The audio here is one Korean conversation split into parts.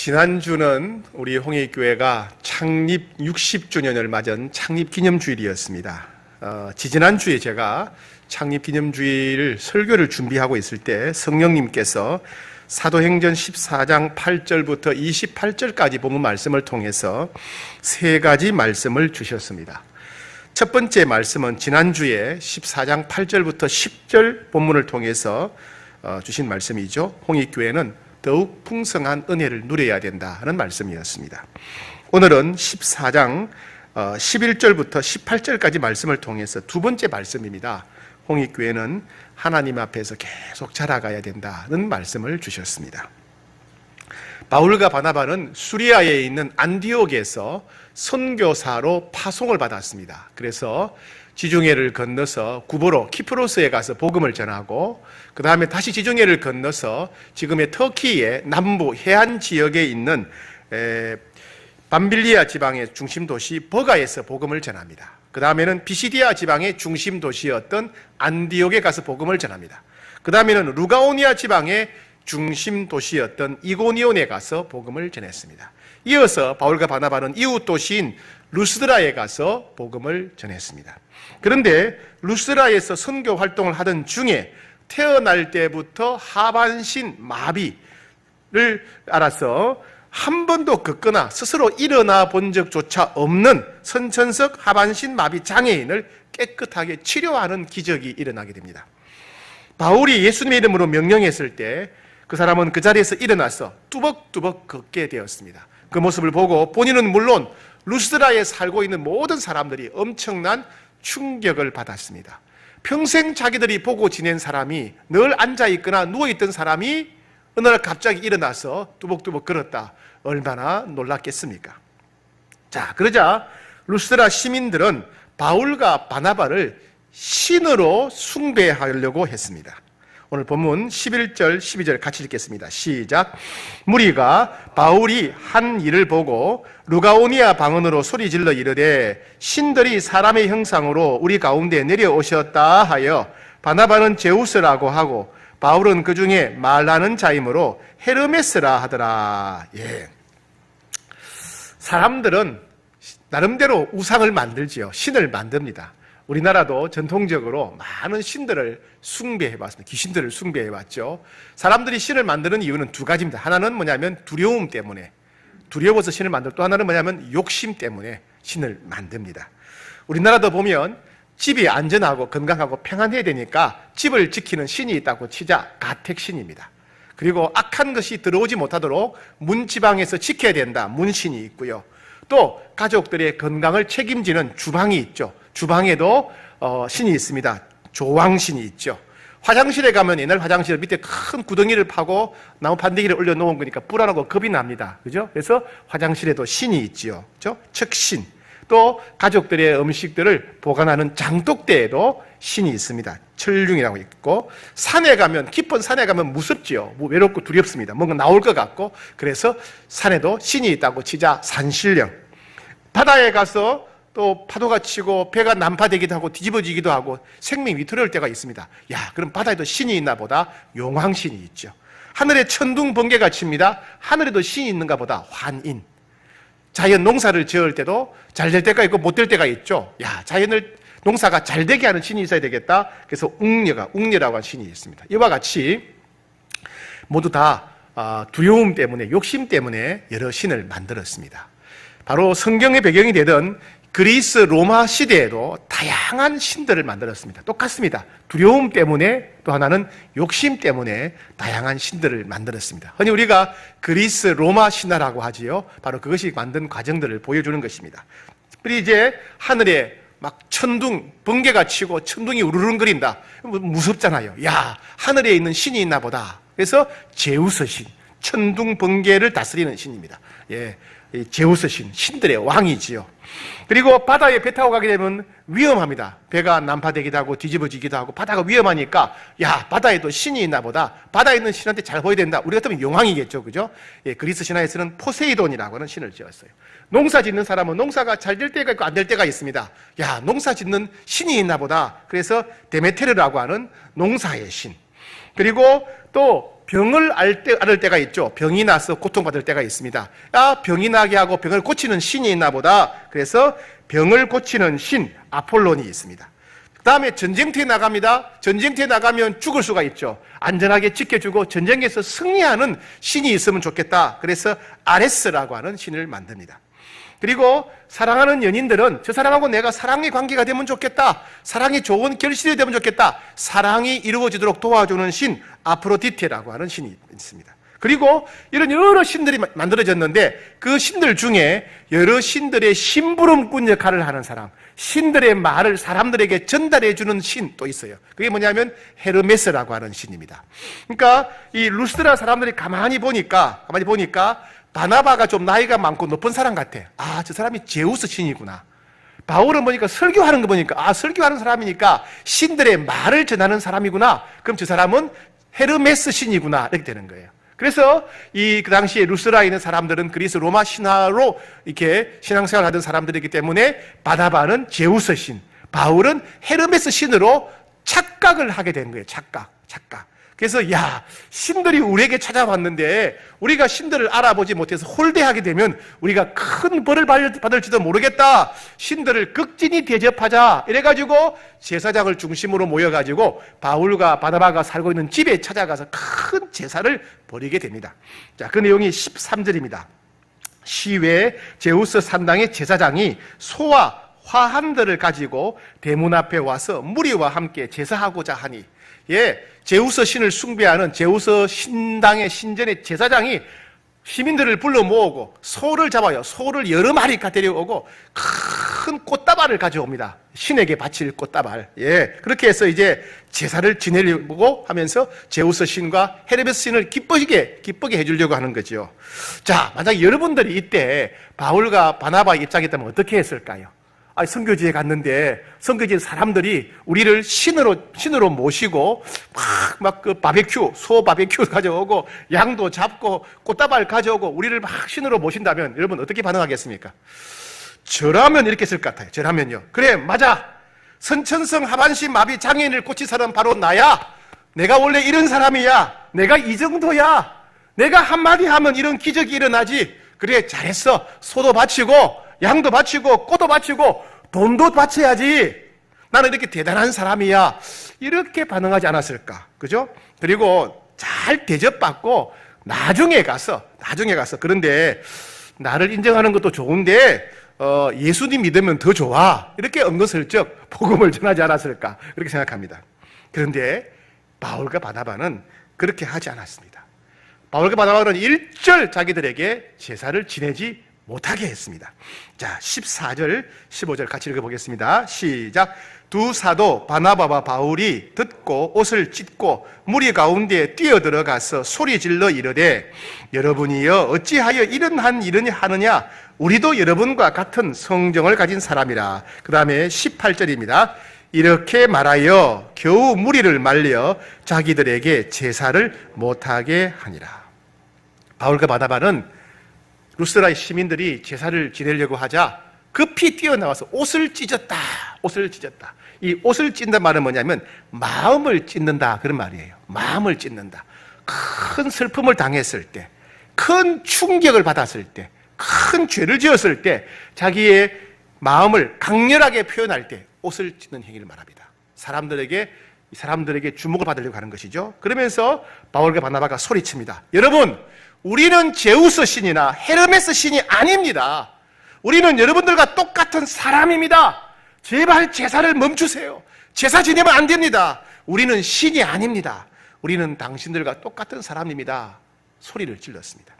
지난주는 우리 홍익교회가 창립 60주년을 맞은 창립기념주일이었습니다. 지지난주에 제가 창립기념주일 설교를 준비하고 있을 때 성령님께서 사도행전 14장 8절부터 28절까지 본문 말씀을 통해서 세 가지 말씀을 주셨습니다. 첫 번째 말씀은 지난주에 14장 8절부터 10절 본문을 통해서 주신 말씀이죠. 홍익교회는 더욱 풍성한 은혜를 누려야 된다는 말씀이었습니다. 오늘은 14장 11절부터 18절까지 말씀을 통해서 두 번째 말씀입니다. 홍익교회는 하나님 앞에서 계속 자라가야 된다는 말씀을 주셨습니다. 바울과 바나바는 수리아에 있는 안디옥에서 선교사로 파송을 받았습니다. 그래서 지중해를 건너서 구보로 키프로스에 가서 복음을 전하고 그 다음에 다시 지중해를 건너서 지금의 터키의 남부 해안 지역에 있는 밤빌리아 지방의 중심 도시 버가에서 복음을 전합니다. 그 다음에는 비시디아 지방의 중심 도시였던 안디옥에 가서 복음을 전합니다. 그 다음에는 루가오니아 지방의 중심 도시였던 이고니온에 가서 복음을 전했습니다. 이어서 바울과 바나바는 이웃 도시인 루스드라에 가서 복음을 전했습니다. 그런데 루스드라에서 선교 활동을 하던 중에 태어날 때부터 하반신 마비를 알아서 한 번도 걷거나 스스로 일어나 본 적조차 없는 선천적 하반신 마비 장애인을 깨끗하게 치료하는 기적이 일어나게 됩니다. 바울이 예수님의 이름으로 명령했을 때 그 사람은 그 자리에서 일어나서 뚜벅뚜벅 걷게 되었습니다. 그 모습을 보고 본인은 물론 루스드라에 살고 있는 모든 사람들이 엄청난 충격을 받았습니다. 평생 자기들이 보고 지낸 사람이, 늘 앉아있거나 누워있던 사람이 어느 날 갑자기 일어나서 뚜벅뚜벅 걸었다. 얼마나 놀랐겠습니까? 자, 그러자 루스드라 시민들은 바울과 바나바를 신으로 숭배하려고 했습니다. 오늘 본문 11절, 12절 같이 읽겠습니다. 시작. 무리가 바울이 한 일을 보고 루가오니아 방언으로 소리질러 이르되 신들이 사람의 형상으로 우리 가운데 내려오셨다 하여 바나바는 제우스라고 하고 바울은 그 중에 말하는 자이므로 헤르메스라 하더라. 예. 사람들은 나름대로 우상을 만들지요. 신을 만듭니다. 우리나라도 전통적으로 많은 신들을 숭배해봤습니다. 귀신들을 숭배해봤죠. 사람들이 신을 만드는 이유는 두 가지입니다. 하나는 뭐냐면 두려움 때문에, 두려워서 신을 만들고, 또 하나는 뭐냐면 욕심 때문에 신을 만듭니다. 우리나라도 보면 집이 안전하고 건강하고 평안해야 되니까 집을 지키는 신이 있다고 치자 가택신입니다. 그리고 악한 것이 들어오지 못하도록 문지방에서 지켜야 된다, 문신이 있고요. 또 가족들의 건강을 책임지는 주방이 있죠. 주방에도 신이 있습니다. 조왕신이 있죠. 화장실에 가면 옛날 화장실 밑에 큰 구덩이를 파고 나무 판대기를 올려놓은 거니까 불안하고 겁이 납니다. 그죠? 그래서 화장실에도 신이 있지요. 그죠? 척신. 또 가족들의 음식들을 보관하는 장독대에도 신이 있습니다. 철중이라고 있고, 산에 가면, 깊은 산에 가면 무섭지요. 외롭고 두렵습니다. 뭔가 나올 것 같고, 그래서 산에도 신이 있다고 치자 산신령. 바다에 가서 또 파도가 치고 배가 난파되기도 하고 뒤집어지기도 하고 생명이 위태로울 때가 있습니다. 야, 그럼 바다에도 신이 있나 보다. 용왕신이 있죠. 하늘에 천둥 번개가 칩니다. 하늘에도 신이 있는가 보다. 환인. 자연 농사를 지을 때도 잘 될 때가 있고 못 될 때가 있죠. 야, 자연을 농사가 잘 되게 하는 신이 있어야 되겠다. 그래서 웅녀라고 하는 신이 있습니다. 이와 같이 모두 다 두려움 때문에, 욕심 때문에 여러 신을 만들었습니다. 바로 성경의 배경이 되던 그리스 로마 시대에도 다양한 신들을 만들었습니다. 똑같습니다. 두려움 때문에, 또 하나는 욕심 때문에 다양한 신들을 만들었습니다. 흔히 우리가 그리스 로마 신화라고 하지요. 바로 그것이 만든 과정들을 보여주는 것입니다. 특별히 이제 하늘에 막 천둥, 번개가 치고 천둥이 우르릉거린다. 무섭잖아요. 야, 하늘에 있는 신이 있나 보다. 그래서 제우스 신, 천둥 번개를 다스리는 신입니다. 예, 제우스 신, 신들의 왕이지요. 그리고 바다에 배 타고 가게 되면 위험합니다. 배가 난파되기도 하고 뒤집어지기도 하고 바다가 위험하니까 야, 바다에도 신이 있나 보다. 바다에 있는 신한테 잘 보여야 된다. 우리 같으면 용왕이겠죠. 그죠? 예, 그리스 신화에서는 포세이돈이라고 하는 신을 지었어요. 농사 짓는 사람은 농사가 잘 될 때가 있고 안 될 때가 있습니다. 야, 농사 짓는 신이 있나 보다. 그래서 데메테르라고 하는 농사의 신. 그리고 또 병을 앓을 때가 있죠. 병이 나서 고통받을 때가 있습니다. 병이 나게 하고 병을 고치는 신이 있나 보다. 그래서 병을 고치는 신 아폴론이 있습니다. 그 다음에 전쟁터에 나갑니다. 전쟁터에 나가면 죽을 수가 있죠. 안전하게 지켜주고 전쟁에서 승리하는 신이 있으면 좋겠다. 그래서 아레스라고 하는 신을 만듭니다. 그리고 사랑하는 연인들은 저 사람하고 내가 사랑의 관계가 되면 좋겠다. 사랑이 좋은 결실이 되면 좋겠다. 사랑이 이루어지도록 도와주는 신 아프로디테라고 하는 신이 있습니다. 그리고 이런 여러 신들이 만들어졌는데 그 신들 중에 여러 신들의 심부름꾼 역할을 하는 사람, 신들의 말을 사람들에게 전달해 주는 신 또 있어요. 그게 뭐냐면 헤르메스라고 하는 신입니다. 그러니까 이 루스드라 사람들이 가만히 보니까 바나바가 좀 나이가 많고 높은 사람 같아. 저 사람이 제우스 신이구나. 바울은 보니까 설교하는 거 보니까 설교하는 사람이니까 신들의 말을 전하는 사람이구나. 그럼 저 사람은 헤르메스 신이구나. 이렇게 되는 거예요. 그래서 그 당시에 루스라에 있는 사람들은 그리스 로마 신화로 이렇게 신앙생활을 하던 사람들이기 때문에 바나바는 제우스 신, 바울은 헤르메스 신으로 착각을 하게 된 거예요. 착각. 그래서 신들이 우리에게 찾아왔는데 우리가 신들을 알아보지 못해서 홀대하게 되면 우리가 큰 벌을 받을지도 모르겠다. 신들을 극진히 대접하자. 이래가지고 제사장을 중심으로 모여가지고 바울과 바나바가 살고 있는 집에 찾아가서 큰 제사를 벌이게 됩니다. 자, 그 내용이 13절입니다. 시외 제우스 산당의 제사장이 소와 화한들을 가지고 대문 앞에 와서 무리와 함께 제사하고자 하니, 제우스 신을 숭배하는 제우스 신당의 신전의 제사장이 시민들을 불러 모으고 소를 잡아요. 소를 여러 마리가 데려오고 큰 꽃다발을 가져옵니다. 신에게 바칠 꽃다발. 그렇게 해서 이제 제사를 지내려고 하면서 제우스 신과 헤르메스 신을 기쁘게 해주려고 하는 거죠. 자, 만약 여러분들이 이때 바울과 바나바의 입장이었다면 어떻게 했을까요? 선교지에 갔는데 선교지 사람들이 우리를 신으로 모시고 막 그 소 바베큐 가져오고 양도 잡고 꽃다발 가져오고 우리를 막 신으로 모신다면 여러분 어떻게 반응하겠습니까? 저라면 이렇게 했을 것 같아요. 저라면요. 그래, 맞아. 선천성 하반신 마비 장애인을 고친 사람 바로 나야. 내가 원래 이런 사람이야. 내가 이 정도야. 내가 한마디 하면 이런 기적이 일어나지. 그래, 잘했어. 소도 바치고 양도 바치고 꽃도 바치고 돈도 바쳐야지. 나는 이렇게 대단한 사람이야. 이렇게 반응하지 않았을까? 그죠? 그리고 잘 대접받고 나중에 가서 그런데 나를 인정하는 것도 좋은데 예수님 믿으면 더 좋아. 이렇게 은근슬쩍 복음을 전하지 않았을까? 그렇게 생각합니다. 그런데 바울과 바나바는 그렇게 하지 않았습니다. 바울과 바나바는 일절 자기들에게 제사를 지내지 못하게 했습니다. 자, 14절, 15절 같이 읽어보겠습니다. 시작. 두 사도 바나바와 바울이 듣고 옷을 찢고 무리 가운데 뛰어들어가서 소리질러 이르되 여러분이여 어찌하여 이런 일을 하느냐? 우리도 여러분과 같은 성정을 가진 사람이라. 그 다음에 18절입니다. 이렇게 말하여 겨우 무리를 말려 자기들에게 제사를 못하게 하니라. 바울과 바나바는 루스드라의 시민들이 제사를 지내려고 하자 급히 뛰어나와서 옷을 찢었다. 이 옷을 찢는 말은 뭐냐면 마음을 찢는다, 그런 말이에요. 마음을 찢는다. 큰 슬픔을 당했을 때, 큰 충격을 받았을 때, 큰 죄를 지었을 때 자기의 마음을 강렬하게 표현할 때 옷을 찢는 행위를 말합니다. 사람들에게 주목을 받으려고 하는 것이죠. 그러면서 바울과 바나바가 소리칩니다. 여러분, 우리는 제우스 신이나 헤르메스 신이 아닙니다. 우리는 여러분들과 똑같은 사람입니다. 제발 제사를 멈추세요. 제사 지내면 안 됩니다. 우리는 신이 아닙니다. 우리는 당신들과 똑같은 사람입니다. 소리를 질렀습니다.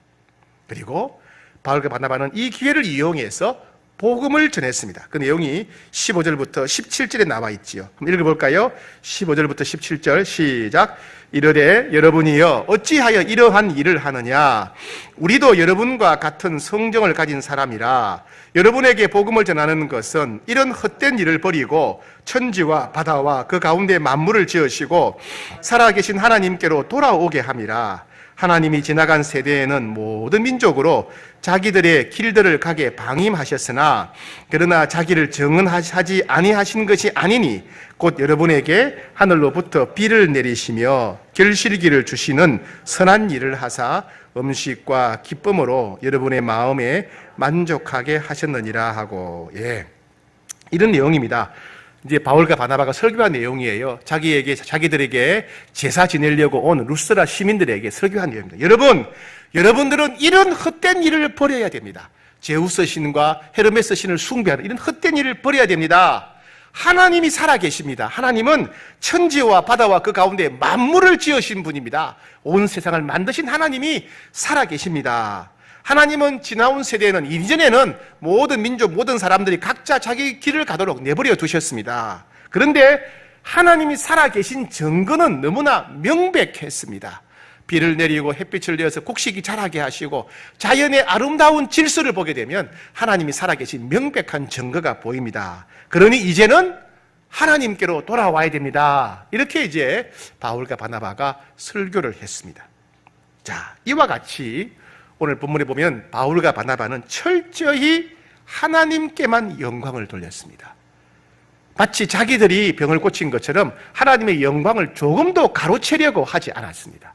그리고 바울과 바나바는 이 기회를 이용해서 복음을 전했습니다. 그 내용이 15절부터 17절에 나와 있지요. 한번 읽어볼까요? 15절부터 17절 시작. 이르되 여러분이여 어찌하여 이러한 일을 하느냐? 우리도 여러분과 같은 성정을 가진 사람이라. 여러분에게 복음을 전하는 것은 이런 헛된 일을 버리고 천지와 바다와 그 가운데 만물을 지으시고 살아계신 하나님께로 돌아오게 함이라. 하나님이 지나간 세대에는 모든 민족으로 자기들의 길들을 가게 방임하셨으나 그러나 자기를 정언하지 아니하신 것이 아니니 곧 여러분에게 하늘로부터 비를 내리시며 결실기를 주시는 선한 일을 하사 음식과 기쁨으로 여러분의 마음에 만족하게 하셨느니라 하고, 이런 내용입니다. 이제 바울과 바나바가 설교한 내용이에요. 자기들에게 제사 지내려고 온 루스드라 시민들에게 설교한 내용입니다. 여러분들은 이런 헛된 일을 버려야 됩니다. 제우스 신과 헤르메스 신을 숭배하는 이런 헛된 일을 버려야 됩니다. 하나님이 살아계십니다. 하나님은 천지와 바다와 그 가운데 만물을 지으신 분입니다. 온 세상을 만드신 하나님이 살아계십니다. 하나님은 지나온 세대에는, 이전에는 모든 민족, 모든 사람들이 각자 자기 길을 가도록 내버려 두셨습니다. 그런데 하나님이 살아계신 증거는 너무나 명백했습니다. 비를 내리고 햇빛을 내어서 곡식이 자라게 하시고 자연의 아름다운 질서를 보게 되면 하나님이 살아계신 명백한 증거가 보입니다. 그러니 이제는 하나님께로 돌아와야 됩니다. 이렇게 이제 바울과 바나바가 설교를 했습니다. 자, 이와 같이 오늘 본문에 보면 바울과 바나바는 철저히 하나님께만 영광을 돌렸습니다. 마치 자기들이 병을 고친 것처럼 하나님의 영광을 조금도 가로채려고 하지 않았습니다.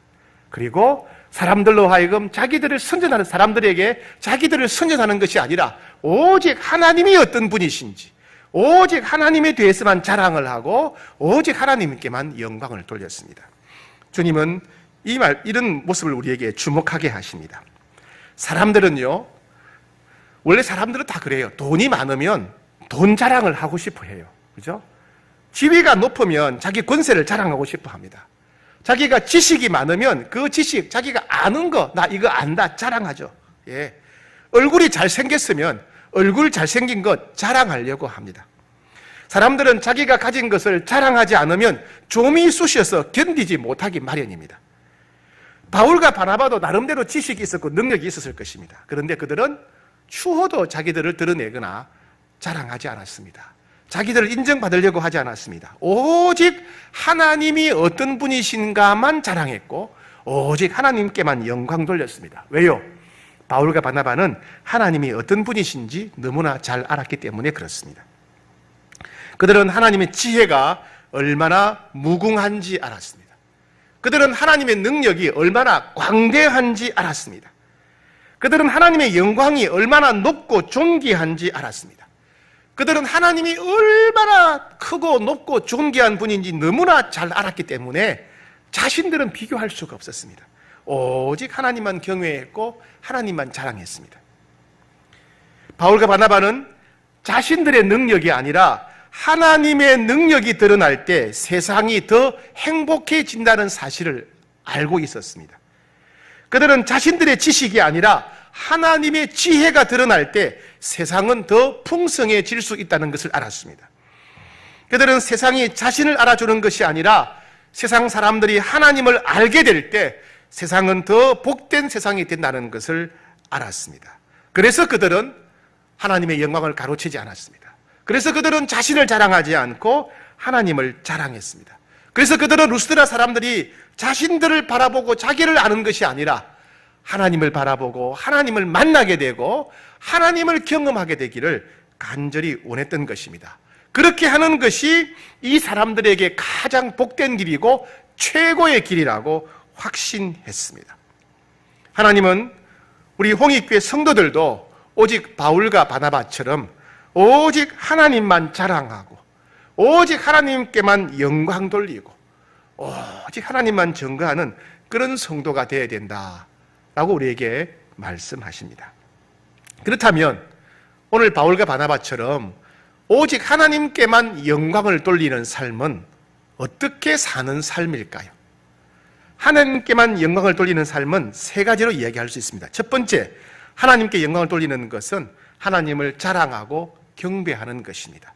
그리고 사람들로 하여금 자기들을 선전하는 사람들에게 자기들을 선전하는 것이 아니라 오직 하나님이 어떤 분이신지, 오직 하나님에 대해서만 자랑을 하고 오직 하나님께만 영광을 돌렸습니다. 주님은 이런 모습을 우리에게 주목하게 하십니다. 사람들은요, 원래 사람들은 다 그래요. 돈이 많으면 돈 자랑을 하고 싶어 해요. 그죠? 지위가 높으면 자기 권세를 자랑하고 싶어 합니다. 자기가 지식이 많으면 그 지식, 자기가 아는 거, 나 이거 안다 자랑하죠. 얼굴이 잘생겼으면 얼굴 잘생긴 것 자랑하려고 합니다. 사람들은 자기가 가진 것을 자랑하지 않으면 좀이 쑤셔서 견디지 못하기 마련입니다. 바울과 바나바도 나름대로 지식이 있었고 능력이 있었을 것입니다. 그런데 그들은 추호도 자기들을 드러내거나 자랑하지 않았습니다. 자기들을 인정받으려고 하지 않았습니다. 오직 하나님이 어떤 분이신가만 자랑했고 오직 하나님께만 영광 돌렸습니다. 왜요? 바울과 바나바는 하나님이 어떤 분이신지 너무나 잘 알았기 때문에 그렇습니다. 그들은 하나님의 지혜가 얼마나 무궁한지 알았습니다. 그들은 하나님의 능력이 얼마나 광대한지 알았습니다. 그들은 하나님의 영광이 얼마나 높고 존귀한지 알았습니다. 그들은 하나님이 얼마나 크고 높고 존귀한 분인지 너무나 잘 알았기 때문에 자신들은 비교할 수가 없었습니다. 오직 하나님만 경외했고 하나님만 자랑했습니다. 바울과 바나바는 자신들의 능력이 아니라 하나님의 능력이 드러날 때 세상이 더 행복해진다는 사실을 알고 있었습니다. 그들은 자신들의 지식이 아니라 하나님의 지혜가 드러날 때 세상은 더 풍성해질 수 있다는 것을 알았습니다. 그들은 세상이 자신을 알아주는 것이 아니라 세상 사람들이 하나님을 알게 될 때 세상은 더 복된 세상이 된다는 것을 알았습니다. 그래서 그들은 하나님의 영광을 가로채지 않았습니다. 그래서 그들은 자신을 자랑하지 않고 하나님을 자랑했습니다. 그래서 그들은 루스드라 사람들이 자신들을 바라보고 자기를 아는 것이 아니라 하나님을 바라보고 하나님을 만나게 되고 하나님을 경험하게 되기를 간절히 원했던 것입니다. 그렇게 하는 것이 이 사람들에게 가장 복된 길이고 최고의 길이라고 확신했습니다. 하나님은 우리 홍익교회 성도들도 오직 바울과 바나바처럼 오직 하나님만 자랑하고 오직 하나님께만 영광 돌리고 오직 하나님만 증거하는 그런 성도가 되어야 된다라고 우리에게 말씀하십니다. 그렇다면 오늘 바울과 바나바처럼 오직 하나님께만 영광을 돌리는 삶은 어떻게 사는 삶일까요? 하나님께만 영광을 돌리는 삶은 세 가지로 이야기할 수 있습니다. 첫 번째, 하나님께 영광을 돌리는 것은 하나님을 자랑하고 경배하는 것입니다.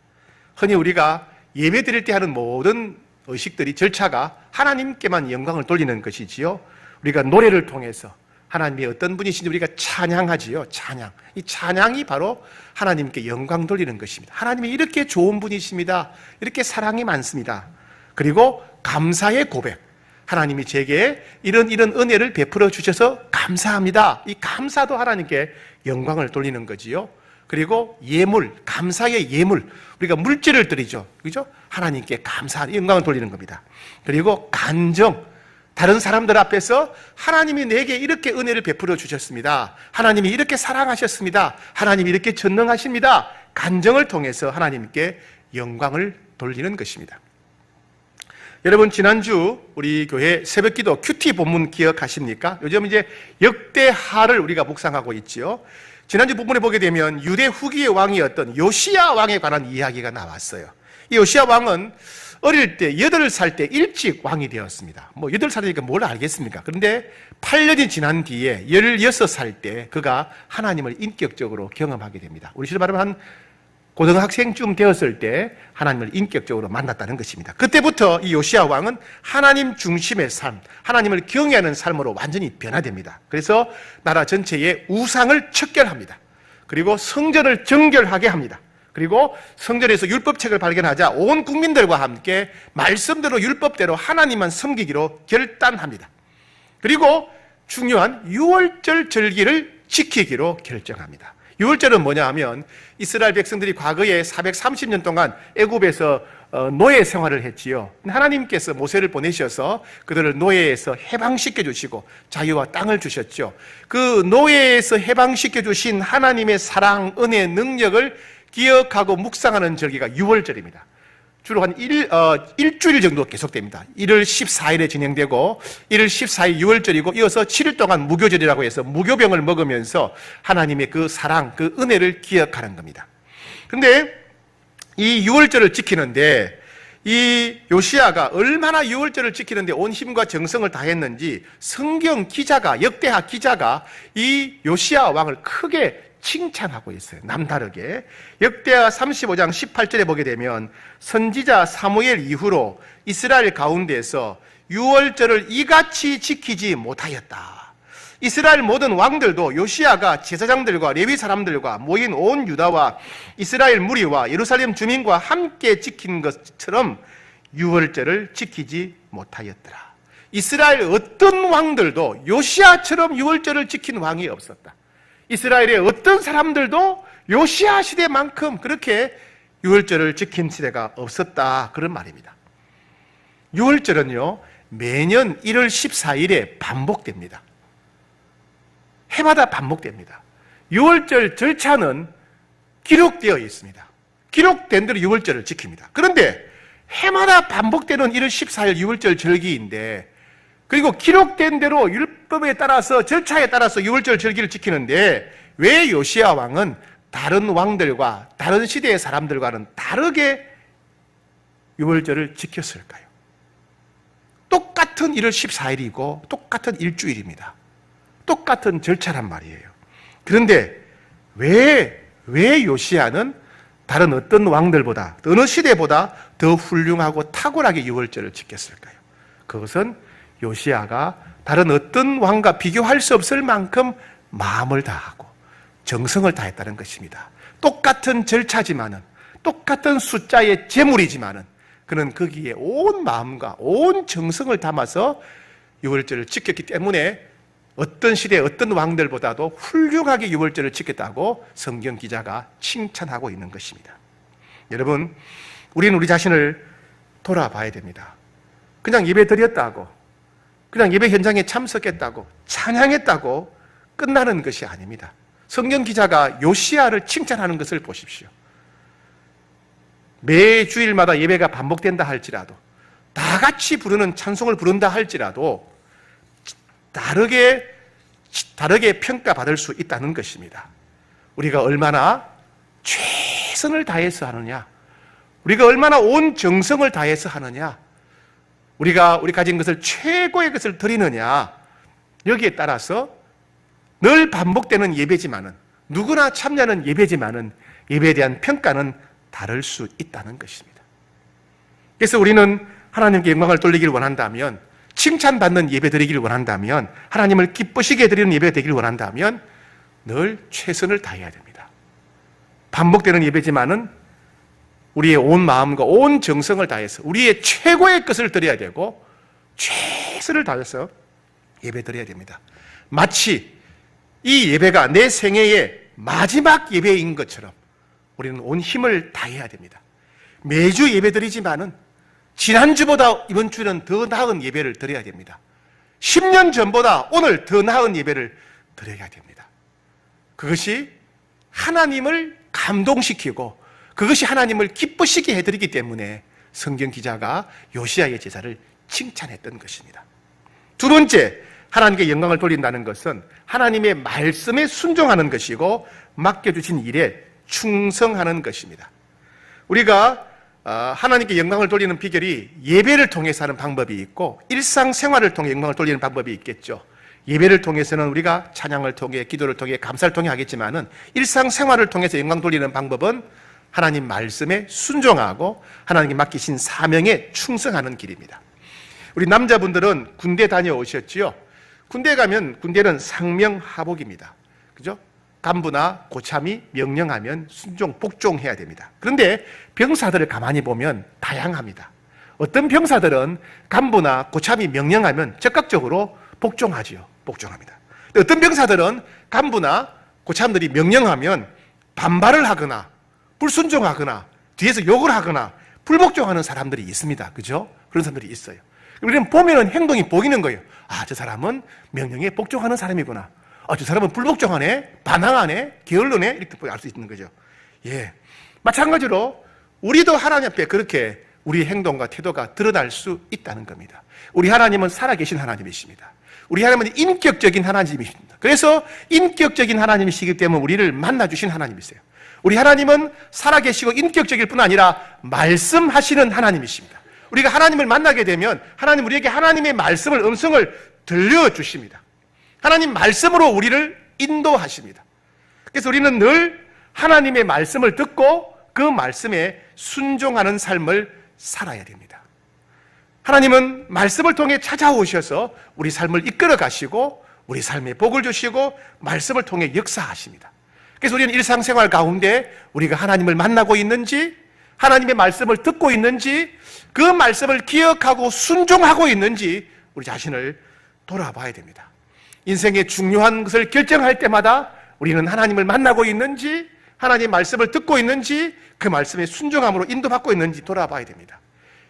흔히 우리가 예배 드릴 때 하는 모든 의식들이 절차가 하나님께만 영광을 돌리는 것이지요. 우리가 노래를 통해서 하나님이 어떤 분이신지 우리가 찬양하지요. 찬양. 이 찬양이 바로 하나님께 영광 돌리는 것입니다. 하나님이 이렇게 좋은 분이십니다. 이렇게 사랑이 많습니다. 그리고 감사의 고백. 하나님이 제게 이런 은혜를 베풀어 주셔서 감사합니다. 이 감사도 하나님께 영광을 돌리는 거지요. 그리고 예물, 감사의 예물, 우리가 물질을 드리죠. 그죠? 하나님께 감사, 영광을 돌리는 겁니다. 그리고 간정, 다른 사람들 앞에서 하나님이 내게 이렇게 은혜를 베풀어 주셨습니다. 하나님이 이렇게 사랑하셨습니다. 하나님이 이렇게 전능하십니다. 간정을 통해서 하나님께 영광을 돌리는 것입니다. 여러분, 지난주 우리 교회 새벽기도 큐티 본문 기억하십니까? 요즘 이제 역대하를 우리가 묵상하고 있지요. 지난주 부분에 보게 되면 유대 후기의 왕이었던 요시야 왕에 관한 이야기가 나왔어요. 이 요시야 왕은 어릴 때 8살 때 일찍 왕이 되었습니다. 8살이니까 뭘 알겠습니까? 그런데 8년이 지난 뒤에 16살 때 그가 하나님을 인격적으로 경험하게 됩니다. 우리 실로 말하면 한 고등학생쯤 되었을 때 하나님을 인격적으로 만났다는 것입니다. 그때부터 이 요시야 왕은 하나님 중심의 삶, 하나님을 경외하는 삶으로 완전히 변화됩니다. 그래서 나라 전체에 우상을 척결합니다. 그리고 성전을 정결하게 합니다. 그리고 성전에서 율법책을 발견하자 온 국민들과 함께 말씀대로 율법대로 하나님만 섬기기로 결단합니다. 그리고 중요한 유월절 절기를 지키기로 결정합니다. 유월절은 뭐냐 하면 이스라엘 백성들이 과거에 430년 동안 애굽에서 노예 생활을 했지요. 하나님께서 모세를 보내셔서 그들을 노예에서 해방시켜 주시고 자유와 땅을 주셨죠. 그 노예에서 해방시켜 주신 하나님의 사랑, 은혜, 능력을 기억하고 묵상하는 절기가 유월절입니다. 주로 한 일주일 정도 계속됩니다. 1월 14일에 진행되고 1월 14일 유월절이고 이어서 7일 동안 무교절이라고 해서 무교병을 먹으면서 하나님의 그 사랑, 그 은혜를 기억하는 겁니다. 그런데 이 유월절을 지키는데 이 요시야가 얼마나 유월절을 지키는데 온 힘과 정성을 다했는지 성경 기자가, 역대하 기자가 이 요시야 왕을 크게 칭찬하고 있어요. 남다르게. 역대하 35장 18절에 보게 되면 선지자 사무엘 이후로 이스라엘 가운데에서 유월절을 이같이 지키지 못하였다. 이스라엘 모든 왕들도 요시야가 제사장들과 레위 사람들과 모인 온 유다와 이스라엘 무리와 예루살렘 주민과 함께 지킨 것처럼 유월절을 지키지 못하였더라. 이스라엘 어떤 왕들도 요시야처럼 유월절을 지킨 왕이 없었다. 이스라엘의 어떤 사람들도 요시야 시대만큼 그렇게 유월절을 지킨 시대가 없었다, 그런 말입니다. 유월절은요 매년 1월 14일에 반복됩니다. 해마다 반복됩니다. 유월절 절차는 기록되어 있습니다. 기록된 대로 유월절을 지킵니다. 그런데 해마다 반복되는 1월 14일 유월절 절기인데, 그리고 기록된 대로 율법에 따라서 절차에 따라서 유월절 절기를 지키는데 왜 요시야 왕은 다른 왕들과 다른 시대의 사람들과는 다르게 유월절을 지켰을까요? 똑같은 1월 14일이고 똑같은 일주일입니다. 똑같은 절차란 말이에요. 그런데 왜 요시야는 다른 어떤 왕들보다, 어느 시대보다 더 훌륭하고 탁월하게 유월절을 지켰을까요? 그것은 요시야가 다른 어떤 왕과 비교할 수 없을 만큼 마음을 다하고 정성을 다했다는 것입니다. 똑같은 절차지만은, 똑같은 숫자의 제물이지만은 그는 거기에 온 마음과 온 정성을 담아서 유월절을 지켰기 때문에 어떤 시대 어떤 왕들보다도 훌륭하게 유월절을 지켰다고 성경 기자가 칭찬하고 있는 것입니다. 여러분, 우리는 우리 자신을 돌아봐야 됩니다. 그냥 예배 드렸다고, 그냥 예배 현장에 참석했다고, 찬양했다고 끝나는 것이 아닙니다. 성경 기자가 요시야를 칭찬하는 것을 보십시오. 매 주일마다 예배가 반복된다 할지라도, 다 같이 부르는 찬송을 부른다 할지라도 다르게 평가받을 수 있다는 것입니다. 우리가 얼마나 최선을 다해서 하느냐, 우리가 얼마나 온 정성을 다해서 하느냐, 우리 가진 것을 최고의 것을 드리느냐, 여기에 따라서 늘 반복되는 예배지만은, 누구나 참여하는 예배지만은 예배에 대한 평가는 다를 수 있다는 것입니다. 그래서 우리는 하나님께 영광을 돌리기를 원한다면, 칭찬받는 예배 드리기를 원한다면, 하나님을 기쁘시게 드리는 예배 되기를 원한다면 늘 최선을 다해야 됩니다. 반복되는 예배지만은 우리의 온 마음과 온 정성을 다해서 우리의 최고의 것을 드려야 되고, 최선을 다해서 예배드려야 됩니다. 마치 이 예배가 내 생애의 마지막 예배인 것처럼 우리는 온 힘을 다해야 됩니다. 매주 예배드리지만은 지난주보다 이번 주는 더 나은 예배를 드려야 됩니다. 10년 전보다 오늘 더 나은 예배를 드려야 됩니다. 그것이 하나님을 감동시키고 그것이 하나님을 기쁘시게 해드리기 때문에 성경 기자가 요시야의 제사를 칭찬했던 것입니다. 두 번째, 하나님께 영광을 돌린다는 것은 하나님의 말씀에 순종하는 것이고 맡겨주신 일에 충성하는 것입니다. 우리가 하나님께 영광을 돌리는 비결이 예배를 통해서 하는 방법이 있고 일상생활을 통해 영광을 돌리는 방법이 있겠죠. 예배를 통해서는 우리가 찬양을 통해 기도를 통해 감사를 통해 하겠지만은 일상생활을 통해서 영광 돌리는 방법은 하나님 말씀에 순종하고 하나님께 맡기신 사명에 충성하는 길입니다. 우리 남자분들은 군대 다녀오셨지요? 군대 가면 군대는 상명하복입니다. 그죠? 간부나 고참이 명령하면 순종, 복종해야 됩니다. 그런데 병사들을 가만히 보면 다양합니다. 어떤 병사들은 간부나 고참이 명령하면 적극적으로 복종하지요. 복종합니다. 어떤 병사들은 간부나 고참들이 명령하면 반발을 하거나 불순종하거나 뒤에서 욕을 하거나 불복종하는 사람들이 있습니다. 그죠? 그런 사람들이 있어요. 우리는 보면은 행동이 보이는 거예요. 아, 저 사람은 명령에 복종하는 사람이구나. 아, 저 사람은 불복종하네, 반항하네, 게을르네, 이렇게 알 수 있는 거죠. 예. 마찬가지로 우리도 하나님 앞에 그렇게 우리 행동과 태도가 드러날 수 있다는 겁니다. 우리 하나님은 살아계신 하나님이십니다. 우리 하나님은 인격적인 하나님이십니다. 그래서 인격적인 하나님이시기 때문에 우리를 만나주신 하나님이세요. 우리 하나님은 살아계시고 인격적일 뿐 아니라 말씀하시는 하나님이십니다. 우리가 하나님을 만나게 되면 하나님 우리에게 하나님의 말씀을, 음성을 들려주십니다. 하나님 말씀으로 우리를 인도하십니다. 그래서 우리는 늘 하나님의 말씀을 듣고 그 말씀에 순종하는 삶을 살아야 됩니다. 하나님은 말씀을 통해 찾아오셔서 우리 삶을 이끌어 가시고 우리 삶에 복을 주시고 말씀을 통해 역사하십니다. 그래서 우리는 일상생활 가운데 우리가 하나님을 만나고 있는지, 하나님의 말씀을 듣고 있는지, 그 말씀을 기억하고 순종하고 있는지 우리 자신을 돌아봐야 됩니다. 인생의 중요한 것을 결정할 때마다 우리는 하나님을 만나고 있는지, 하나님의 말씀을 듣고 있는지, 그 말씀에 순종함으로 인도받고 있는지 돌아봐야 됩니다.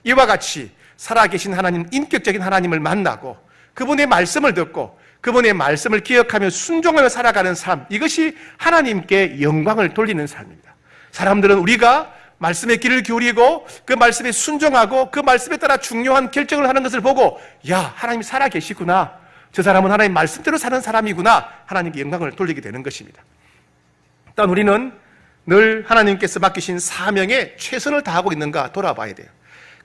이와 같이 살아계신 하나님, 인격적인 하나님을 만나고 그분의 말씀을 듣고 그분의 말씀을 기억하며 순종하며 살아가는 삶, 이것이 하나님께 영광을 돌리는 삶입니다. 사람들은 우리가 말씀의 길을 기울이고 그 말씀에 순종하고 그 말씀에 따라 중요한 결정을 하는 것을 보고, 야, 하나님이 살아계시구나, 저 사람은 하나님 말씀대로 사는 사람이구나, 하나님께 영광을 돌리게 되는 것입니다. 일단 우리는 늘 하나님께서 맡기신 사명에 최선을 다하고 있는가 돌아봐야 돼요.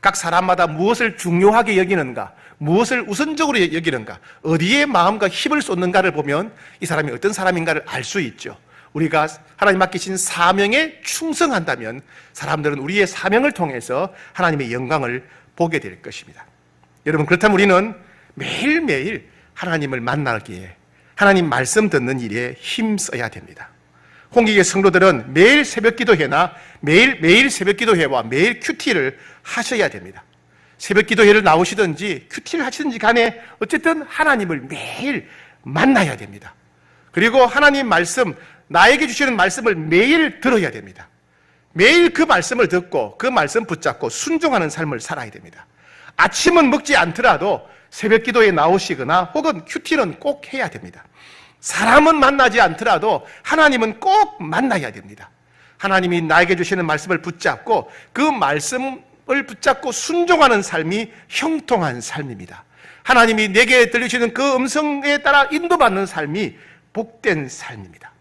각 사람마다 무엇을 중요하게 여기는가, 무엇을 우선적으로 여기는가, 어디에 마음과 힘을 쏟는가를 보면 이 사람이 어떤 사람인가를 알 수 있죠. 우리가 하나님 맡기신 사명에 충성한다면 사람들은 우리의 사명을 통해서 하나님의 영광을 보게 될 것입니다. 여러분, 그렇다면 우리는 매일매일 하나님을 만나기에 하나님 말씀 듣는 일에 힘써야 됩니다. 홍익의 성도들은 매일 새벽 기도회나 매일 새벽 기도회와 매일 큐티를 하셔야 됩니다. 새벽 기도회를 나오시든지 큐티를 하시든지 간에 어쨌든 하나님을 매일 만나야 됩니다. 그리고 하나님 말씀, 나에게 주시는 말씀을 매일 들어야 됩니다. 매일 그 말씀을 듣고 그 말씀 붙잡고 순종하는 삶을 살아야 됩니다. 아침은 먹지 않더라도 새벽 기도에 나오시거나 혹은 큐티는 꼭 해야 됩니다. 사람은 만나지 않더라도 하나님은 꼭 만나야 됩니다. 하나님이 나에게 주시는 말씀을 붙잡고 그 말씀을 붙잡고 순종하는 삶이 형통한 삶입니다. 하나님이 내게 들리시는 그 음성에 따라 인도받는 삶이 복된 삶입니다.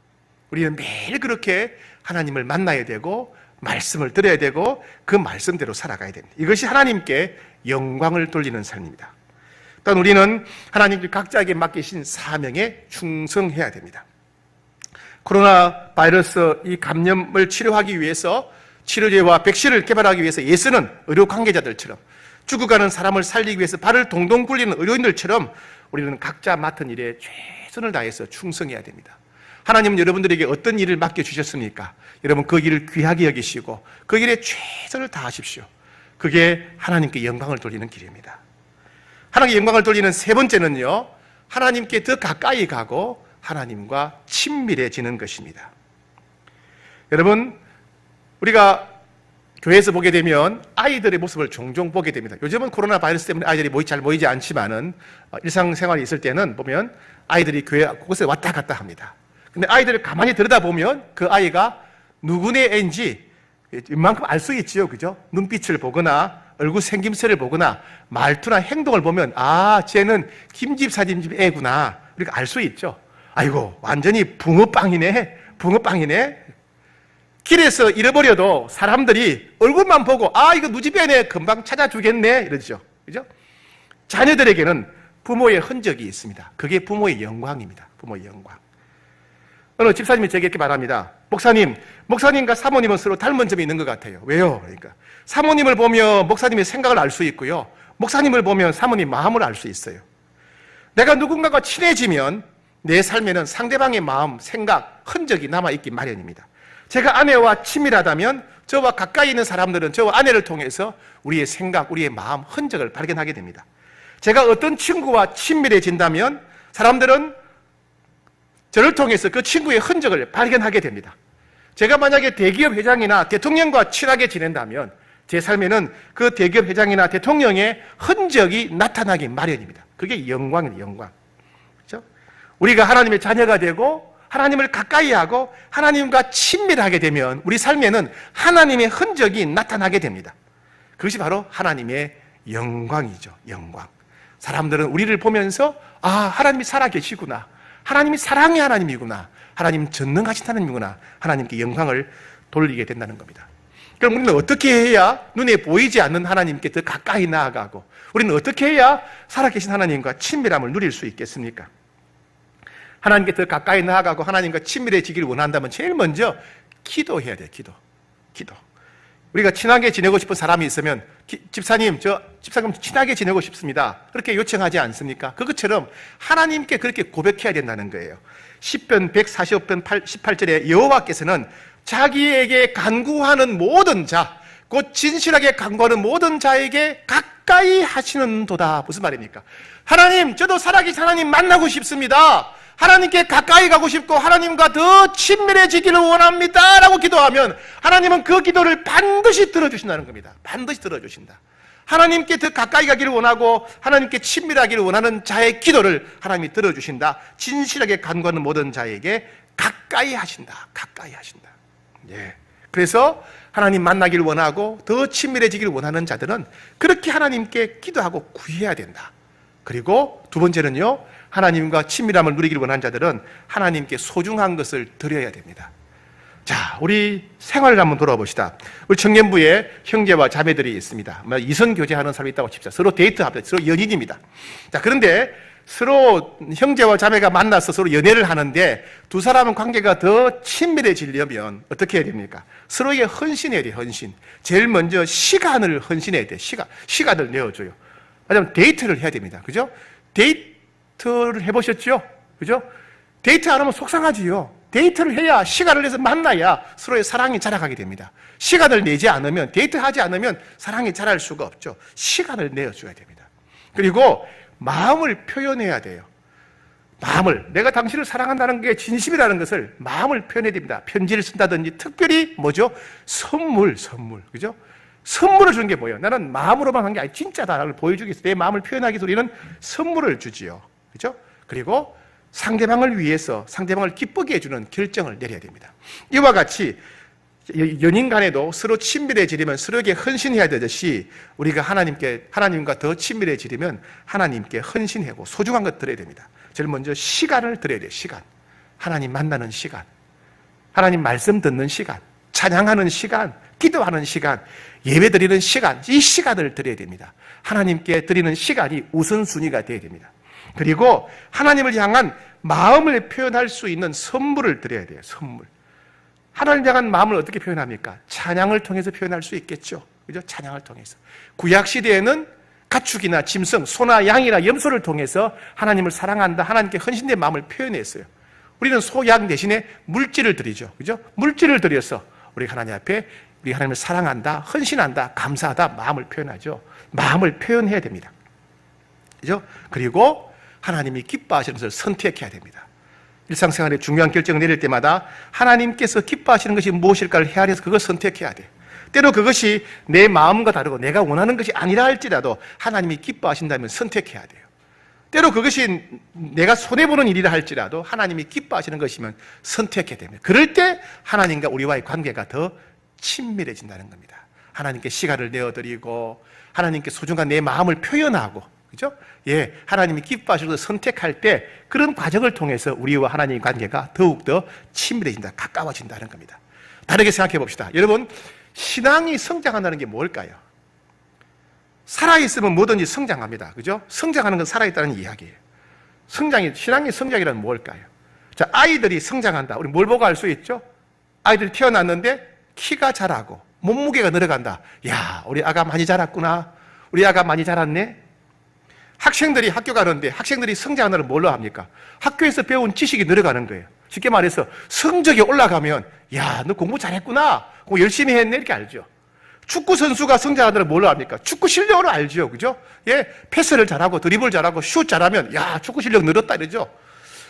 우리는 매일 그렇게 하나님을 만나야 되고 말씀을 들어야 되고 그 말씀대로 살아가야 됩니다. 이것이 하나님께 영광을 돌리는 삶입니다. 일단 우리는 하나님 각자에게 맡기신 사명에 충성해야 됩니다. 코로나 바이러스 이 감염을 치료하기 위해서 치료제와 백신을 개발하기 위해서 애쓰는 의료 관계자들처럼, 죽어가는 사람을 살리기 위해서 발을 동동 굴리는 의료인들처럼 우리는 각자 맡은 일에 최선을 다해서 충성해야 됩니다. 하나님은 여러분들에게 어떤 일을 맡겨주셨습니까? 여러분 그 일을 귀하게 여기시고 그 일에 최선을 다하십시오. 그게 하나님께 영광을 돌리는 길입니다. 하나님께 영광을 돌리는 세 번째는요, 하나님께 더 가까이 가고 하나님과 친밀해지는 것입니다. 여러분, 우리가 교회에서 보게 되면 아이들의 모습을 종종 보게 됩니다. 요즘은 코로나 바이러스 때문에 아이들이 잘 모이지 않지만은 일상생활이 있을 때는 보면 아이들이 교회 곳에 왔다 갔다 합니다. 근데 아이들을 가만히 들여다보면 그 아이가 누구네 애인지 웬만큼 알 수 있지요. 그죠? 눈빛을 보거나 얼굴 생김새를 보거나 말투나 행동을 보면 아, 쟤는 김집사님 집 애구나. 우리가 알 수 있죠. 아이고, 완전히 붕어빵이네. 붕어빵이네. 길에서 잃어버려도 사람들이 얼굴만 보고 아, 이거 누집 애네. 금방 찾아주겠네. 이러죠. 그죠? 자녀들에게는 부모의 흔적이 있습니다. 그게 부모의 영광입니다. 부모의 영광. 어느 집사님이 제게 이렇게 말합니다. 목사님과 사모님은 서로 닮은 점이 있는 것 같아요. 왜요? 그러니까 사모님을 보면 목사님의 생각을 알 수 있고요, 목사님을 보면 사모님 마음을 알 수 있어요. 내가 누군가가 친해지면 내 삶에는 상대방의 마음, 생각, 흔적이 남아있기 마련입니다. 제가 아내와 친밀하다면 저와 가까이 있는 사람들은 저와 아내를 통해서 우리의 생각, 우리의 마음, 흔적을 발견하게 됩니다. 제가 어떤 친구와 친밀해진다면 사람들은 저를 통해서 그 친구의 흔적을 발견하게 됩니다. 제가 만약에 대기업 회장이나 대통령과 친하게 지낸다면 제 삶에는 그 대기업 회장이나 대통령의 흔적이 나타나기 마련입니다. 그게 영광이에요, 영광. 그렇죠? 우리가 하나님의 자녀가 되고 하나님을 가까이 하고 하나님과 친밀하게 되면 우리 삶에는 하나님의 흔적이 나타나게 됩니다. 그것이 바로 하나님의 영광이죠, 영광. 사람들은 우리를 보면서 아, 하나님이 살아계시구나. 하나님이 사랑의 하나님이구나. 하나님 전능하신 하나님이구나. 하나님께 영광을 돌리게 된다는 겁니다. 그럼 우리는 어떻게 해야 눈에 보이지 않는 하나님께 더 가까이 나아가고 우리는 어떻게 해야 살아계신 하나님과 친밀함을 누릴 수 있겠습니까? 하나님께 더 가까이 나아가고 하나님과 친밀해지기를 원한다면 제일 먼저 기도해야 돼요. 기도. 우리가 친하게 지내고 싶은 사람이 있으면 집사님 친하게 지내고 싶습니다. 그렇게 요청하지 않습니까? 그것처럼 하나님께 그렇게 고백해야 된다는 거예요. 시편 145편 18절에 여호와께서는 자기에게 간구하는 모든 자, 곧 진실하게 간구하는 모든 자에게 가까이 하시는도다. 무슨 말입니까? 하나님, 저도 살아계신 하나님 만나고 싶습니다. 하나님께 가까이 가고 싶고 하나님과 더 친밀해지기를 원합니다 라고 기도하면 하나님은 그 기도를 반드시 들어주신다는 겁니다. 반드시 들어주신다. 하나님께 더 가까이 가기를 원하고 하나님께 친밀하기를 원하는 자의 기도를 하나님이 들어주신다. 진실하게 간구하는 모든 자에게 가까이 하신다. 가까이 하신다. 예. 그래서 하나님 만나기를 원하고 더 친밀해지기를 원하는 자들은 그렇게 하나님께 기도하고 구해야 된다. 그리고 두 번째는요, 하나님과 친밀함을 누리기를 원하는 자들은 하나님께 소중한 것을 드려야 됩니다. 자, 우리 생활을 한번 돌아봅시다. 우리 청년부에 형제와 자매들이 있습니다. 이성 교제하는 사람이 있다고 칩시다. 서로 데이트합니다. 서로 연인입니다. 자, 그런데 서로 형제와 자매가 만나서 서로 연애를 하는데 두 사람은 관계가 더 친밀해지려면 어떻게 해야 됩니까? 서로에게 헌신해야 돼요. 헌신. 제일 먼저 시간을 헌신해야 돼요. 시간을 내어줘요. 왜냐하면 데이트를 해야 됩니다. 그죠? 데이트를 해보셨죠? 그죠? 데이트 안 하면 속상하지요. 데이트를 해야, 시간을 내서 만나야 서로의 사랑이 자라가게 됩니다. 시간을 내지 않으면, 데이트하지 않으면 사랑이 자랄 수가 없죠. 시간을 내어줘야 됩니다. 그리고 마음을 표현해야 돼요. 내가 당신을 사랑한다는 게 진심이라는 것을 마음을 표현해야 됩니다. 편지를 쓴다든지, 특별히 뭐죠? 선물. 그죠? 선물을 주는 게 뭐예요? 나는 마음으로만 한 게 아니라 진짜다라고 보여주기 위해서 내 마음을 표현하기 위해서 우리는 선물을 주지요. 그죠? 그리고 상대방을 위해서 상대방을 기쁘게 해주는 결정을 내려야 됩니다. 이와 같이 연인 간에도 서로 친밀해지려면 서로에게 헌신해야 되듯이 우리가 하나님과 더 친밀해지려면 하나님께 헌신하고 소중한 것 드려야 됩니다. 제일 먼저 시간을 드려야 돼요. 시간. 하나님 만나는 시간, 하나님 말씀 듣는 시간, 찬양하는 시간, 기도하는 시간, 예배 드리는 시간, 이 시간을 드려야 됩니다. 하나님께 드리는 시간이 우선순위가 되어야 됩니다. 그리고 하나님을 향한 마음을 표현할 수 있는 선물을 드려야 돼요. 선물. 하나님을 향한 마음을 어떻게 표현합니까? 찬양을 통해서 표현할 수 있겠죠. 그죠? 찬양을 통해서. 구약시대에는 가축이나 짐승, 소나 양이나 염소를 통해서 하나님을 사랑한다, 하나님께 헌신된 마음을 표현했어요. 우리는 소, 양 대신에 물질을 드리죠. 그죠? 물질을 드려서 우리 하나님 앞에 우리 하나님을 사랑한다, 헌신한다, 감사하다 마음을 표현하죠. 마음을 표현해야 됩니다. 그죠? 그리고 하나님이 기뻐하시는 것을 선택해야 됩니다. 일상생활에 중요한 결정을 내릴 때마다 하나님께서 기뻐하시는 것이 무엇일까를 헤아려서 그걸 선택해야 돼. 때로 그것이 내 마음과 다르고 내가 원하는 것이 아니라 할지라도 하나님이 기뻐하신다면 선택해야 돼요. 때로 그것이 내가 손해보는 일이라 할지라도 하나님이 기뻐하시는 것이면 선택해야 됩니다. 그럴 때 하나님과 우리와의 관계가 더 친밀해진다는 겁니다. 하나님께 시간을 내어드리고 하나님께 소중한 내 마음을 표현하고, 그죠? 예, 하나님이 기뻐하시는 것을 선택할 때 그런 과정을 통해서 우리와 하나님의 관계가 더욱더 친밀해진다, 가까워진다는 겁니다. 다르게 생각해 봅시다. 여러분, 신앙이 성장한다는 게 뭘까요? 살아있으면 뭐든지 성장합니다. 그죠? 성장하는 건 살아있다는 이야기예요. 신앙의 성장이란 뭘까요? 자, 아이들이 성장한다. 우리 뭘 보고 알 수 있죠? 아이들이 태어났는데 키가 자라고 몸무게가 늘어간다. 야, 우리 아가 많이 자랐구나. 우리 아가 많이 자랐네. 학생들이 학교 가는데 학생들이 성장하는 걸 뭘로 합니까? 학교에서 배운 지식이 늘어가는 거예요. 쉽게 말해서 성적이 올라가면 야, 너 공부 잘했구나. 공부 열심히 했네. 이렇게 알죠. 축구 선수가 성장하는 걸 뭘로 합니까? 축구 실력으로 알죠. 그죠? 예, 패스를 잘하고 드리블 잘하고 슛 잘하면 야, 축구 실력 늘었다 이러죠.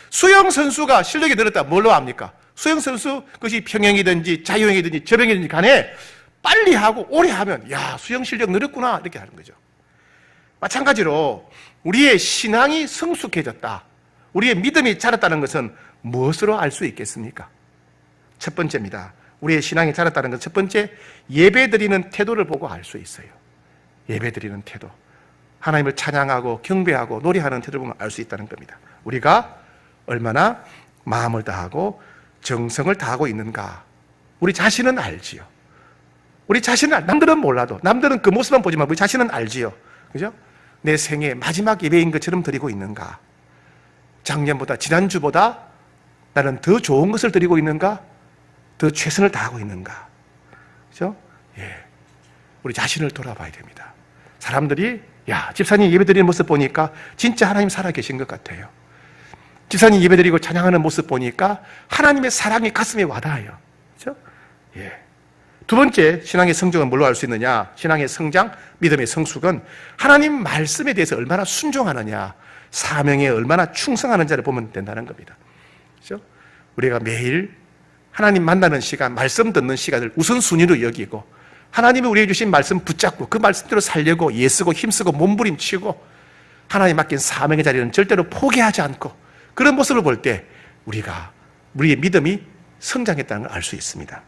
수영 선수가 실력이 늘었다 뭘로 합니까? 수영 선수 그것이 평영이든지 자유형이든지 저병이든지 간에 빨리 하고 오래 하면 야, 수영 실력 늘었구나 이렇게 하는 거죠. 마찬가지로 우리의 신앙이 성숙해졌다, 우리의 믿음이 자랐다는 것은 무엇으로 알 수 있겠습니까? 첫 번째입니다. 우리의 신앙이 자랐다는 것은 첫 번째, 예배드리는 태도를 보고 알 수 있어요. 예배드리는 태도, 하나님을 찬양하고 경배하고 노래하는 태도를 보면 알 수 있다는 겁니다. 우리가 얼마나 마음을 다하고 정성을 다하고 있는가, 우리 자신은 알지요. 우리 자신은, 남들은 몰라도, 남들은 그 모습만 보지만 우리 자신은 알지요. 그죠? 내 생애 마지막 예배인 것처럼 드리고 있는가? 작년보다, 지난주보다 나는 더 좋은 것을 드리고 있는가? 더 최선을 다하고 있는가? 그죠? 예. 우리 자신을 돌아봐야 됩니다. 사람들이, 야, 집사님 예배드리는 모습 보니까 진짜 하나님 살아계신 것 같아요. 집사님 예배드리고 찬양하는 모습 보니까 하나님의 사랑이 가슴에 와닿아요. 그죠? 예. 두 번째, 신앙의 성장은 뭘로 알 수 있느냐? 신앙의 성장, 믿음의 성숙은 하나님 말씀에 대해서 얼마나 순종하느냐, 사명에 얼마나 충성하는지를 보면 된다는 겁니다. 그죠? 우리가 매일 하나님 만나는 시간, 말씀 듣는 시간을 우선순위로 여기고 하나님이 우리에게 주신 말씀 붙잡고 그 말씀대로 살려고 애쓰고 힘쓰고 몸부림치고 하나님 맡긴 사명의 자리는 절대로 포기하지 않고 그런 모습을 볼 때 우리의 믿음이 성장했다는 걸 알 수 있습니다.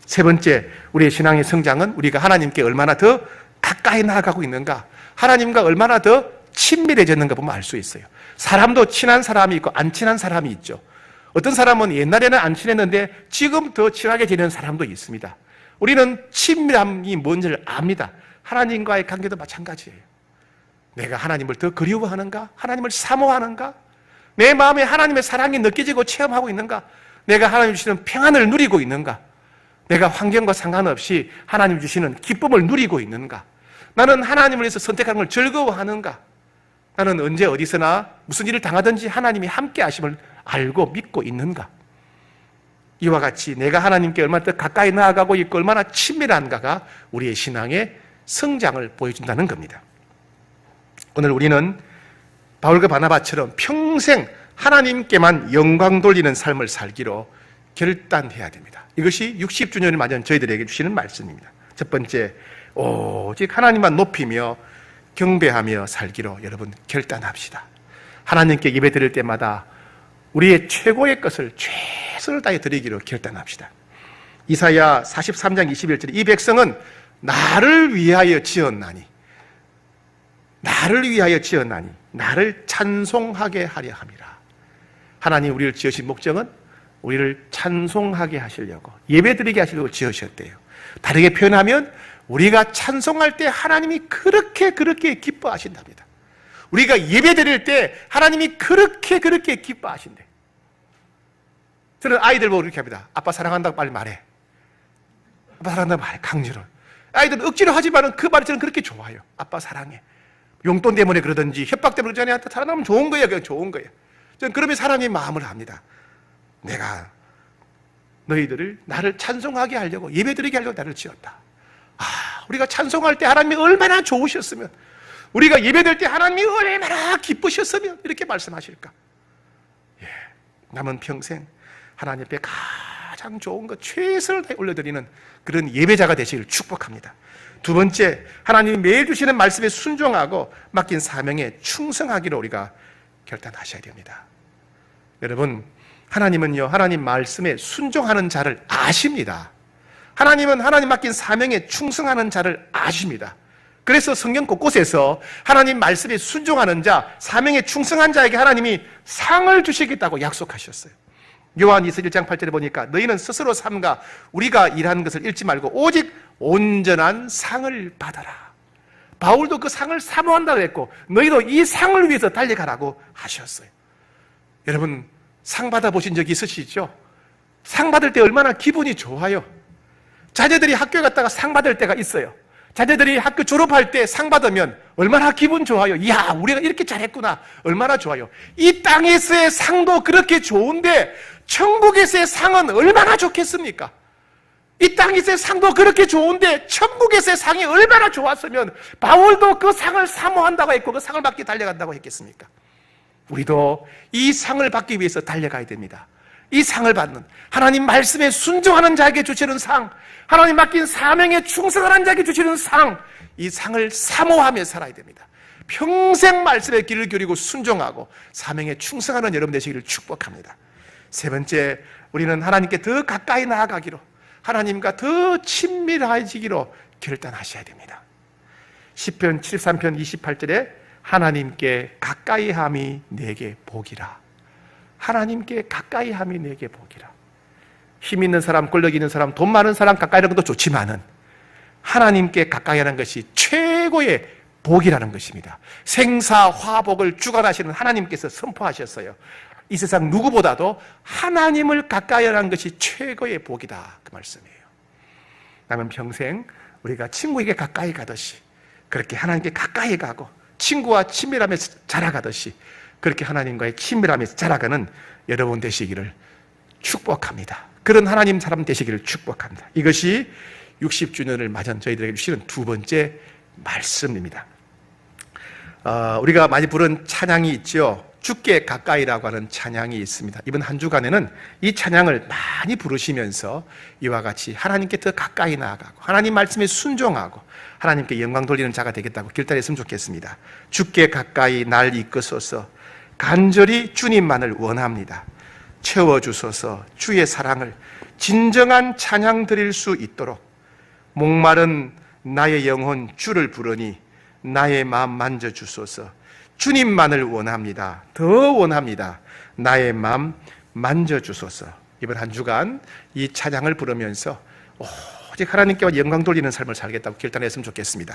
세 번째, 우리의 신앙의 성장은 우리가 하나님께 얼마나 더 가까이 나아가고 있는가, 하나님과 얼마나 더 친밀해졌는가 보면 알 수 있어요. 사람도 친한 사람이 있고 안 친한 사람이 있죠. 어떤 사람은 옛날에는 안 친했는데 지금 더 친하게 지내는 사람도 있습니다. 우리는 친밀함이 뭔지를 압니다. 하나님과의 관계도 마찬가지예요. 내가 하나님을 더 그리워하는가? 하나님을 사모하는가? 내 마음에 하나님의 사랑이 느껴지고 체험하고 있는가? 내가 하나님 주시는 평안을 누리고 있는가? 내가 환경과 상관없이 하나님 주시는 기쁨을 누리고 있는가? 나는 하나님을 위해서 선택하는 걸 즐거워하는가? 나는 언제 어디서나 무슨 일을 당하든지 하나님이 함께 하심을 알고 믿고 있는가? 이와 같이 내가 하나님께 얼마나 더 가까이 나아가고 있고 얼마나 친밀한가가 우리의 신앙의 성장을 보여준다는 겁니다. 오늘 우리는 바울과 바나바처럼 평생 하나님께만 영광 돌리는 삶을 살기로 결단해야 됩니다. 이것이 60주년을 맞은 저희들에게 주시는 말씀입니다. 첫 번째, 오직 하나님만 높이며 경배하며 살기로 여러분 결단합시다. 하나님께 예배 드릴 때마다 우리의 최고의 것을 최선을 다해 드리기로 결단합시다. 이사야 43장 21절에 이 백성은 나를 위하여 지었나니 나를 찬송하게 하려 함이라. 하나님 우리를 지으신 목적은 우리를 찬송하게 하시려고, 예배드리게 하시려고 지으셨대요. 다르게 표현하면 우리가 찬송할 때 하나님이 그렇게 기뻐하신답니다. 우리가 예배드릴 때 하나님이 그렇게 기뻐하신대. 저는 아이들 보고 이렇게 합니다. 아빠 사랑한다고 빨리 말해. 아빠 사랑한다고 말해, 강제로. 아이들은 억지로 하지만 그 말이 저는 그렇게 좋아요. 아빠 사랑해. 용돈 때문에 그러든지 협박 때문에 그러지 않아요. 사랑하면 좋은 거예요. 그냥 좋은 거예요. 저는 그러면 사람의 마음을 합니다. 내가 너희들을 나를 찬송하게 하려고, 예배드리게 하려고 나를 지었다. 우리가 찬송할 때 하나님이 얼마나 좋으셨으면, 우리가 예배될 때 하나님이 얼마나 기쁘셨으면 이렇게 말씀하실까? 예, 남은 평생 하나님 앞에 가장 좋은 것, 최선을 다해 올려드리는 그런 예배자가 되시길 축복합니다. 두 번째, 하나님이 매일 주시는 말씀에 순종하고 맡긴 사명에 충성하기로 우리가 결단하셔야 됩니다. 여러분, 하나님은요, 하나님 말씀에 순종하는 자를 아십니다. 하나님은 하나님 맡긴 사명에 충성하는 자를 아십니다. 그래서 성경 곳곳에서 하나님 말씀에 순종하는 자, 사명에 충성한 자에게 하나님이 상을 주시겠다고 약속하셨어요. 요한일서 1장 8절에 보니까 너희는 스스로 삼가 우리가 일하는 것을 잃지 말고 오직 온전한 상을 받아라. 바울도 그 상을 사모한다고 했고 너희도 이 상을 위해서 달려가라고 하셨어요. 여러분, 상 받아보신 적이 있으시죠? 상 받을 때 얼마나 기분이 좋아요. 자녀들이 학교에 갔다가 상 받을 때가 있어요. 자녀들이 학교 졸업할 때 상 받으면 얼마나 기분 좋아요. 이야, 우리가 이렇게 잘했구나. 얼마나 좋아요. 이 땅에서의 상도 그렇게 좋은데 천국에서의 상은 얼마나 좋겠습니까? 이 땅에서의 상도 그렇게 좋은데 천국에서의 상이 얼마나 좋았으면 바울도 그 상을 사모한다고 했고 그 상을 받기 달려간다고 했겠습니까? 우리도 이 상을 받기 위해서 달려가야 됩니다. 이 상을 받는, 하나님 말씀에 순종하는 자에게 주시는 상, 하나님 맡긴 사명에 충성하는 자에게 주시는 상, 이 상을 사모하며 살아야 됩니다. 평생 말씀에 귀를 기울이고 순종하고 사명에 충성하는 여러분 되시기를 축복합니다. 세 번째, 우리는 하나님께 더 가까이 나아가기로, 하나님과 더 친밀해지기로 결단하셔야 됩니다. 시편 73편 28절에 하나님께 가까이함이 내게 복이라. 하나님께 가까이함이 내게 복이라. 힘 있는 사람, 권력 있는 사람, 돈 많은 사람 가까이 하는 것도 좋지만은 하나님께 가까이 하는 것이 최고의 복이라는 것입니다. 생사화복을 주관하시는 하나님께서 선포하셨어요. 이 세상 누구보다도 하나님을 가까이 하는 것이 최고의 복이다, 그 말씀이에요. 남은 평생 우리가 친구에게 가까이 가듯이 그렇게 하나님께 가까이 가고 친구와 친밀하면서 자라가듯이 그렇게 하나님과의 친밀함에서 자라가는 여러분 되시기를 축복합니다. 그런 하나님 사람 되시기를 축복합니다. 이것이 60주년을 맞은 저희들에게 주시는 두 번째 말씀입니다. 우리가 많이 부른 찬양이 있죠. 주께 가까이라고 하는 찬양이 있습니다. 이번 한 주간에는 이 찬양을 많이 부르시면서 이와 같이 하나님께 더 가까이 나아가고 하나님 말씀에 순종하고 하나님께 영광 돌리는 자가 되겠다고 결단했으면 좋겠습니다. 주께 가까이 날 이끄소서. 간절히 주님만을 원합니다. 채워주소서. 주의 사랑을 진정한 찬양 드릴 수 있도록 목마른 나의 영혼 주를 부르니 나의 마음 만져주소서. 주님만을 원합니다. 더 원합니다. 나의 마음 만져주소서. 이번 한 주간 이 찬양을 부르면서 오직 하나님께 영광 돌리는 삶을 살겠다고 결단했으면 좋겠습니다.